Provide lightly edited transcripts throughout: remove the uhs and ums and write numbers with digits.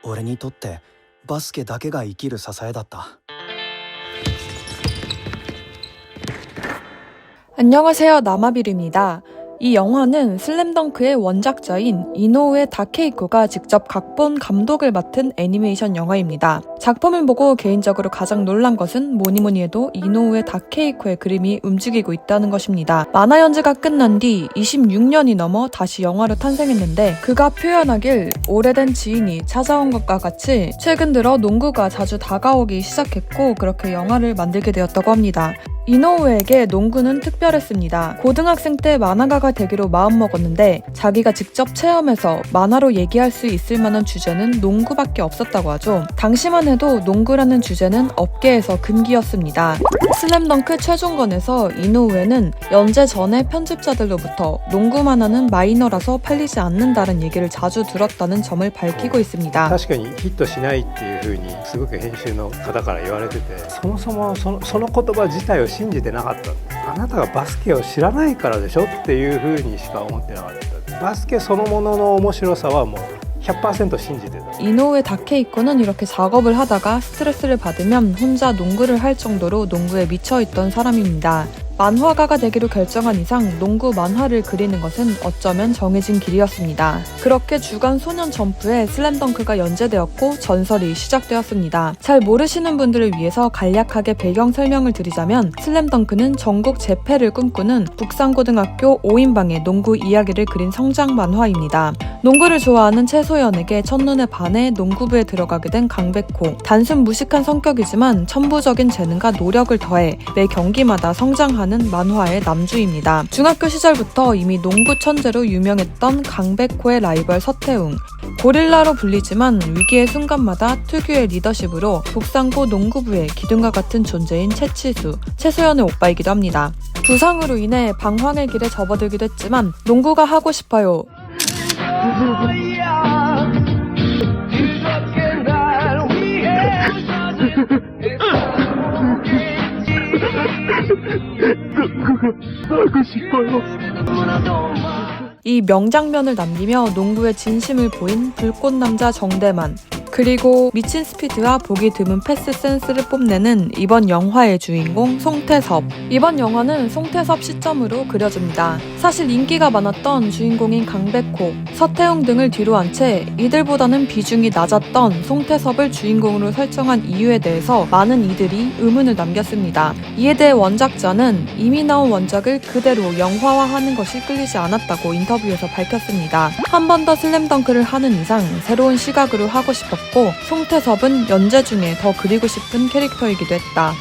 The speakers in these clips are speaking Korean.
俺にとってバスケだけが生きる支えだった。 안녕하세요, 나마비르입니다. 이 영화는 슬램덩크의 원작자인 이노우에 다케이코가 직접 각본 감독을 맡은 애니메이션 영화입니다. 작품을 보고 개인적으로 가장 놀란 것은 뭐니뭐니 해도 이노우에 다케이코의 그림이 움직이고 있다는 것입니다. 만화 연재가 끝난 뒤 26년이 넘어 다시 영화로 탄생했는데 그가 표현하길 오래된 지인이 찾아온 것과 같이 최근 들어 농구가 자주 다가오기 시작했고 그렇게 영화를 만들게 되었다고 합니다. 이노우에게 농구는 특별했습니다. 고등학생 때 만화가가 되기로 마음먹었는데 자기가 직접 체험해서 만화로 얘기할 수 있을 만한 주제는 농구밖에 없었다고 하죠. 당시만 해도 농구라는 주제는 업계에서 금기였습니다. 슬램덩크 최종권에서 이노우에는 연재 전에 편집자들로부터 농구 만화는 마이너라서 팔리지 않는다는 얘기를 자주 들었다는 점을 밝히고 있습니다. 確かにヒットしないっていう風にすごく編集の方から言われてて、そもそもその言葉自体を信じてなかった。あなたがバスケを知らないからでしょっていう風にしか思ってなかった。バスケそのものの面白さはもう 100%信じてた. 이노우에 다케이코는 이렇게 작업을 하다가 스트레스를 받으면 혼자 농구를 할 정도로 농구에 미쳐있던 사람입니다. 만화가가 되기로 결정한 이상 농구 만화를 그리는 것은 어쩌면 정해진 길이었습니다. 그렇게 주간 소년 점프에 슬램덩크가 연재되었고 전설이 시작되었습니다. 잘 모르시는 분들을 위해서 간략하게 배경 설명을 드리자면 슬램덩크는 전국 재패를 꿈꾸는 북산고등학교 5인방의 농구 이야기를 그린 성장 만화입니다. 농구를 좋아하는 최소연에게 첫눈에 반해 농구부에 들어가게 된 강백호. 단순 무식한 성격이지만 천부적인 재능과 노력을 더해 매 경기마다 성장하는 만화의 남주입니다. 중학교 시절부터 이미 농구 천재로 유명했던 강백호의 라이벌 서태웅. 고릴라로 불리지만 위기의 순간마다 특유의 리더십으로 북산고 농구부의 기둥과 같은 존재인 최치수, 최소연의 오빠이기도 합니다. 부상으로 인해 방황의 길에 접어들기도 했지만 농구가 하고 싶어요. 이 명장면을 남기며 농구의 진심을 보인 불꽃남자 정대만, 그리고 미친 스피드와 보기 드문 패스 센스를 뽐내는 이번 영화의 주인공 송태섭. 이번 영화는 송태섭 시점으로 그려집니다. 사실 인기가 많았던 주인공인 강백호, 서태웅 등을 뒤로 한 채 이들보다는 비중이 낮았던 송태섭을 주인공으로 설정한 이유에 대해서 많은 이들이 의문을 남겼습니다. 이에 대해 원작자는 이미 나온 원작을 그대로 영화화하는 것이 끌리지 않았다고 인터뷰에서 밝혔습니다. 한 번 더 슬램덩크를 하는 이상 새로운 시각으로 하고 싶었고 송태섭은 연재 중에 더 그리고 싶은 캐릭터이기도 했다.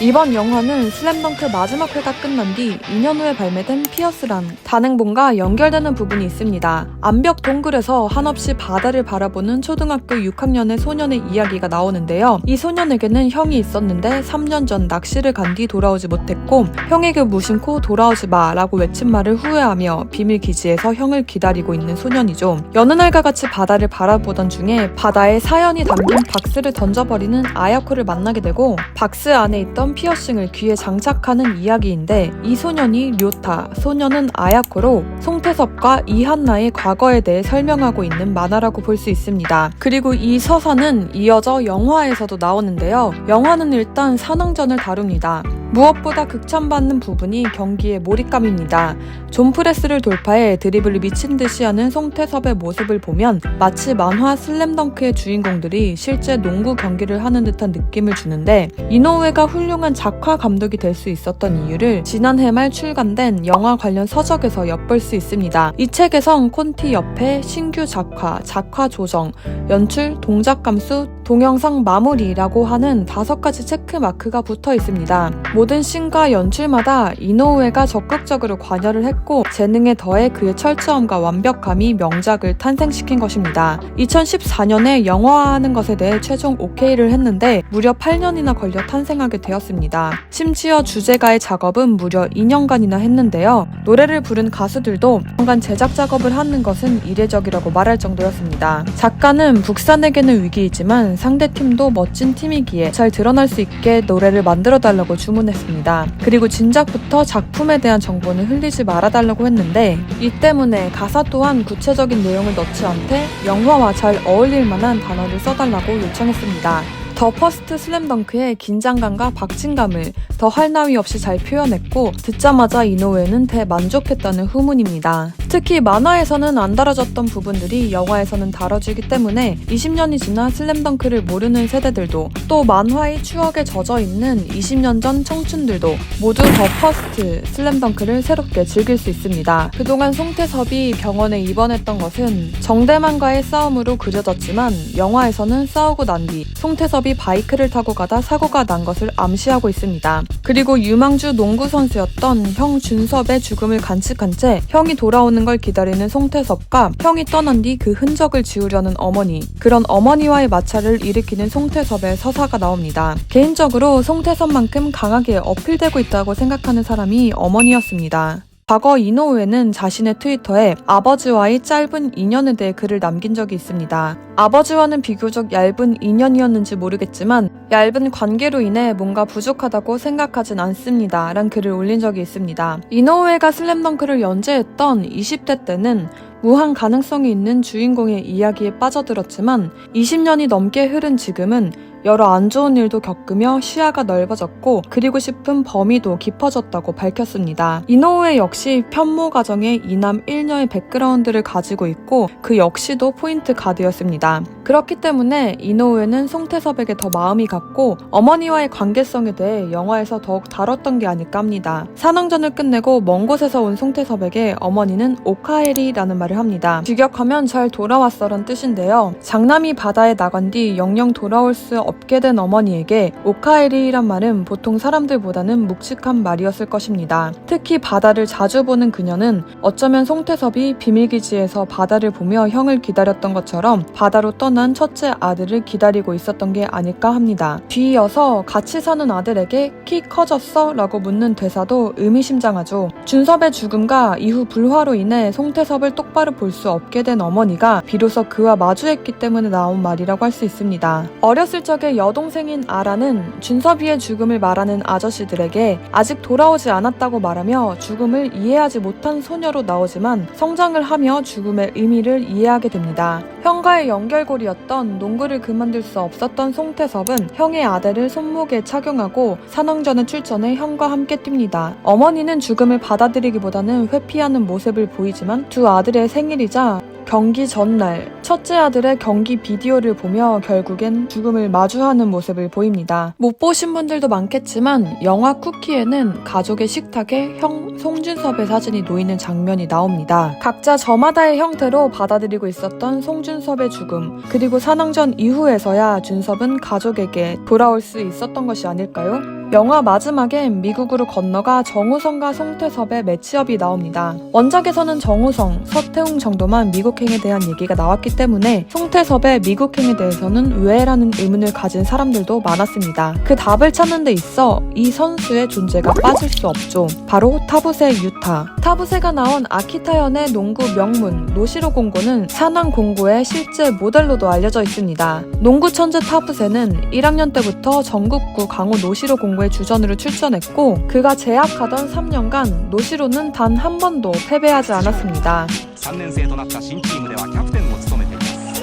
이번 영화는 슬램덩크 마지막 회가 끝난 뒤 2년 후에 발매된 피어스란 단행본과 연결되는 부분이 있습니다. 암벽 동굴에서 한없이 바다를 바라보는 초등학교 6학년의 소년의 이야기가 나오는데요. 이 소년에게는 형이 있었는데 3년 전 낚시를 간 뒤 돌아오지 못했고 형에게 무심코 돌아오지 마 라고 외친 말을 후회하며 비밀기지에서 형을 기다리고 있는 소년이죠. 여느 날과 같이 바다를 바라보던 중에 바다에 사연이 담긴 박스를 던져버리는 아야코를 만나게 되고 박스 안에 있던 피어싱을 귀에 장착하는 이야기인데 이 소년이 료타, 소년은 아야코로 송태섭과 이한나의 과거에 대해 설명하고 있는 만화라고 볼 수 있습니다. 그리고 이 서사는 이어져 영화에서도 나오는데요. 영화는 일단 산왕전을 다룹니다. 무엇보다 극찬받는 부분이 경기의 몰입감입니다. 존프레스를 돌파해 드리블을 미친 듯이 하는 송태섭의 모습을 보면 마치 만화 슬램덩크의 주인공들이 실제 농구 경기를 하는 듯한 느낌을 주는데 이노우에가 훌륭한 작화 감독이 될 수 있었던 이유를 지난해 말 출간된 영화 관련 서적에서 엿볼 수 있습니다. 이 책에선 콘티 옆에 신규 작화, 작화 조정, 연출, 동작 감수, 동영상 마무리라고 하는 5가지 체크마크가 붙어 있습니다. 모든 씬과 연출마다 이노우에가 적극적으로 관여를 했고 재능에 더해 그의 철저함과 완벽함이 명작을 탄생시킨 것입니다. 2014년에 영화화하는 것에 대해 최종 오케이를 했는데 무려 8년이나 걸려 탄생하게 되었습니다. 심지어 주제가의 작업은 무려 2년간이나 했는데요. 노래를 부른 가수들도 2년간 제작 작업을 하는 것은 이례적이라고 말할 정도였습니다. 작가는 북산에게는 위기이지만 상대팀도 멋진 팀이기에 잘 드러날 수 있게 노래를 만들어달라고 주문했습니다. 그리고 진작부터 작품에 대한 정보는 흘리지 말아달라고 했는데 이 때문에 가사 또한 구체적인 내용을 넣지 않되 영화와 잘 어울릴 만한 단어를 써달라고 요청했습니다. 더 퍼스트 슬램덩크의 긴장감과 박진감을 더 할 나위 없이 잘 표현했고 듣자마자 이노우에는 대만족했다는 후문입니다. 특히 만화에서는 안 다뤄졌던 부분들이 영화에서는 다뤄지기 때문에 20년이 지나 슬램덩크를 모르는 세대들도 또 만화의 추억에 젖어있는 20년 전 청춘들도 모두 더 퍼스트 슬램덩크를 새롭게 즐길 수 있습니다. 그동안 송태섭이 병원에 입원했던 것은 정대만과의 싸움으로 그려졌지만 영화에서는 싸우고 난 뒤 송태섭이 바이크를 타고 가다 사고가 난 것을 암시하고 있습니다. 그리고 유망주 농구 선수였던 형 준섭의 죽음을 간직한 채 형이 돌아오는 걸 기다리는 송태섭과 형이 떠난 뒤 그 흔적을 지우려는 어머니, 그런 어머니와의 마찰을 일으키는 송태섭의 서사가 나옵니다. 개인적으로 송태섭만큼 강하게 어필되고 있다고 생각하는 사람이 어머니였습니다. 과거 이노우에는 자신의 트위터에 아버지와의 짧은 인연에 대해 글을 남긴 적이 있습니다. 아버지와는 비교적 얇은 인연이었는지 모르겠지만 얇은 관계로 인해 뭔가 부족하다고 생각하진 않습니다. 란 글을 올린 적이 있습니다. 이노우에가 슬램덩크를 연재했던 20대 때는 무한 가능성이 있는 주인공의 이야기에 빠져들었지만 20년이 넘게 흐른 지금은 여러 안 좋은 일도 겪으며 시야가 넓어졌고 그리고 싶은 범위도 깊어졌다고 밝혔습니다. 이노우에 역시 편모 가정의 이남 1녀의 백그라운드를 가지고 있고 그 역시도 포인트 가드였습니다. 그렇기 때문에 이노우에는 송태섭에게 더 마음이 갔고 어머니와의 관계성에 대해 영화에서 더욱 다뤘던 게 아닐까 합니다. 산왕전을 끝내고 먼 곳에서 온 송태섭에게 어머니는 오카에리라는 말을 합니다. 직역하면 잘 돌아왔어란 뜻인데요. 장남이 바다에 나간 뒤 영영 돌아올 수 없게 된 어머니에게 오카에리란 말은 보통 사람들보다는 묵직한 말이었을 것입니다. 특히 바다를 자주 보는 그녀는 어쩌면 송태섭이 비밀기지에서 바다를 보며 형을 기다렸던 것처럼 바다로 떠난 첫째 아들을 기다리고 있었던 게 아닐까 합니다. 뒤이어서 같이 사는 아들에게 키 커졌어? 라고 묻는 대사도 의미심장하죠. 준섭의 죽음과 이후 불화로 인해 송태섭을 똑바로 볼 수 없게 된 어머니가 비로소 그와 마주했기 때문에 나온 말이라고 할 수 있습니다. 어렸을 적에 여동생인 아라는 준섭이의 죽음을 말하는 아저씨들에게 아직 돌아오지 않았다고 말하며 죽음을 이해하지 못한 소녀로 나오지만 성장을 하며 죽음의 의미를 이해하게 됩니다. 형과의 연결고리였던 농구를 그만둘 수 없었던 송태섭은 형의 아대를 손목에 착용하고 산왕전에 출전해 형과 함께 뜁니다. 어머니는 죽음을 받아들이기보다는 회피하는 모습을 보이지만 두 아들의 생일이자 경기 전날 첫째 아들의 경기 비디오를 보며 결국엔 죽음을 마주하는 모습을 보입니다. 못 보신 분들도 많겠지만 영화 쿠키에는 가족의 식탁에 형 송준섭의 사진이 놓이는 장면이 나옵니다. 각자 저마다의 형태로 받아들이고 있었던 송준섭의 죽음, 그리고 산왕전 이후에서야 준섭은 가족에게 돌아올 수 있었던 것이 아닐까요? 영화 마지막엔 미국으로 건너가 정우성과 송태섭의 매치업이 나옵니다. 원작에서는 정우성, 서태웅 정도만 미국행에 대한 얘기가 나왔기 때문에 송태섭의 미국행에 대해서는 왜라는 의문을 가진 사람들도 많았습니다. 그 답을 찾는 데 있어 이 선수의 존재가 빠질 수 없죠. 바로 타부세 유타. 타부세가 나온 아키타현의 농구 명문 노시로 공고는 산왕 공고의 실제 모델로도 알려져 있습니다. 농구 천재 타부세는 1학년 때부터 전국구 강호 노시로 공고의 주전으로 출전했고 그가 재학하던 3년간 노시로는 단 한 번도 패배하지 않았습니다. 3年生となった新チームではキャプテンを務めています。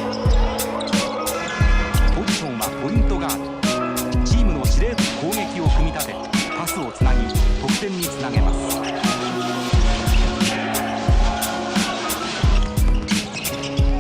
ポジションはポイントガード。チームの司令塔攻撃を組み立てパスをつなぎ得点につなげます。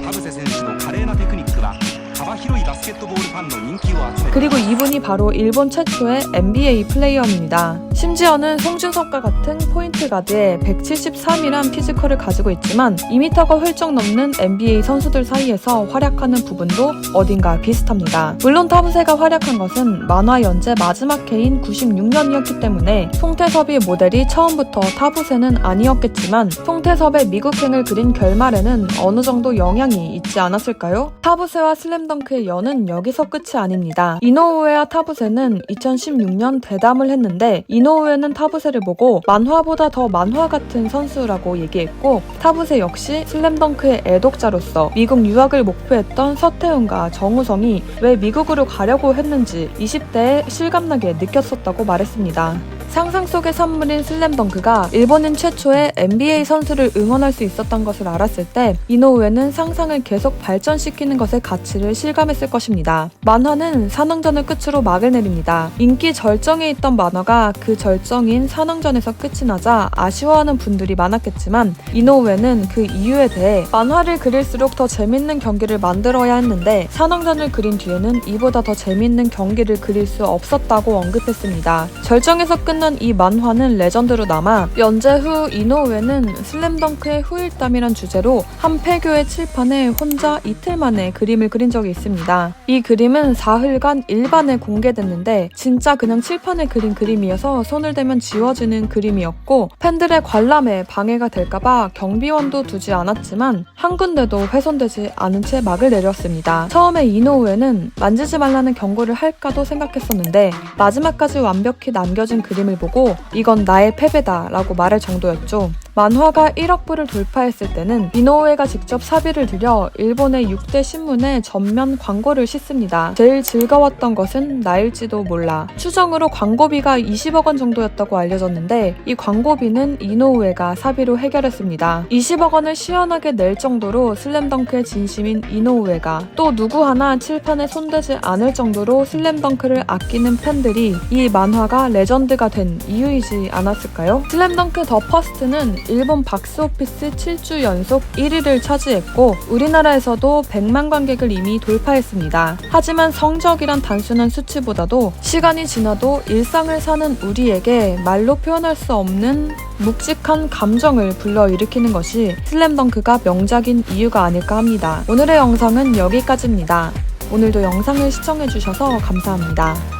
田臥選手の華麗なテクニックは幅広いバスケットボールファンの人気を集めて 그리고 이분이 바로 일본 최초의 NBA 플레이어입니다. 심지어는 송준섭과 같은 포인트 가드에 173이란 피지컬을 가지고 있지만 2m가 훌쩍 넘는 NBA 선수들 사이에서 활약하는 부분도 어딘가 비슷합니다. 물론 타부세가 활약한 것은 만화 연재 마지막 해인 96년이었기 때문에 송태섭이 모델이 처음부터 타부세는 아니었겠지만 송태섭의 미국행을 그린 결말에는 어느 정도 영향이 있지 않았을까요? 타부세와 슬램덩크의 연은 여기서 끝이 아닙니다. 이노우에 이노우에와 타부세는 2016년 대담을 했는데 이노우에는 타부세를 보고 만화보다 더 만화 같은 선수라고 얘기했고 타부세 역시 슬램덩크의 애독자로서 미국 유학을 목표했던 서태훈과 정우성이 왜 미국으로 가려고 했는지 20대에 실감나게 느꼈었다고 말했습니다. 상상 속의 산물인 슬램덩크가 일본인 최초의 NBA 선수를 응원할 수 있었던 것을 알았을 때 이노우에는 상상을 계속 발전시키는 것의 가치를 실감했을 것입니다. 만화는 산왕전을 끝으로 막을 내립니다. 인기 절정에 있던 만화가 그 절정인 산왕전에서 끝이 나자 아쉬워하는 분들이 많았겠지만 이노우에는 그 이유에 대해 만화를 그릴수록 더 재밌는 경기를 만들어야 했는데 산왕전을 그린 뒤에는 이보다 더 재밌는 경기를 그릴 수 없었다고 언급했습니다. 절정에서 끝난 이 만화는 레전드로 남아 연재 후 이노우에는 슬램덩크의 후일담이란 주제로 한 폐교의 칠판에 혼자 이틀 만에 그림을 그린 적이 있습니다. 이 그림은 사흘간 일반에 공개됐는데 진짜 그냥 칠판에 그린 그림이어서 손을 대면 지워지는 그림이었고 팬들의 관람에 방해가 될까봐 경비원도 두지 않았지만 한 군데도 훼손되지 않은 채 막을 내렸습니다. 처음에 이노우에는 만지지 말라는 경고를 할까도 생각했었는데 마지막까지 완벽히 남겨진 그림을 보고 이건 나의 패배다 라고 말할 정도였죠. 만화가 1억 부를 돌파했을 때는 이노우에가 직접 사비를 들여 일본의 6대 신문에 전면 광고를 싣습니다. 제일 즐거웠던 것은 나일지도 몰라. 추정으로 광고비가 20억 원 정도였다고 알려졌는데 이 광고비는 이노우에가 사비로 해결했습니다. 20억 원을 시원하게 낼 정도로 슬램덩크의 진심인 이노우에가 또 누구 하나 칠판에 손대지 않을 정도로 슬램덩크를 아끼는 팬들이 이 만화가 레전드가 된 이유이지 않았을까요? 슬램덩크 더 퍼스트는 일본 박스오피스 7주 연속 1위를 차지했고 우리나라에서도 100만 관객을 이미 돌파했습니다. 하지만 성적이란 단순한 수치보다도 시간이 지나도 일상을 사는 우리에게 말로 표현할 수 없는 묵직한 감정을 불러일으키는 것이 슬램덩크가 명작인 이유가 아닐까 합니다. 오늘의 영상은 여기까지입니다. 오늘도 영상을 시청해주셔서 감사합니다.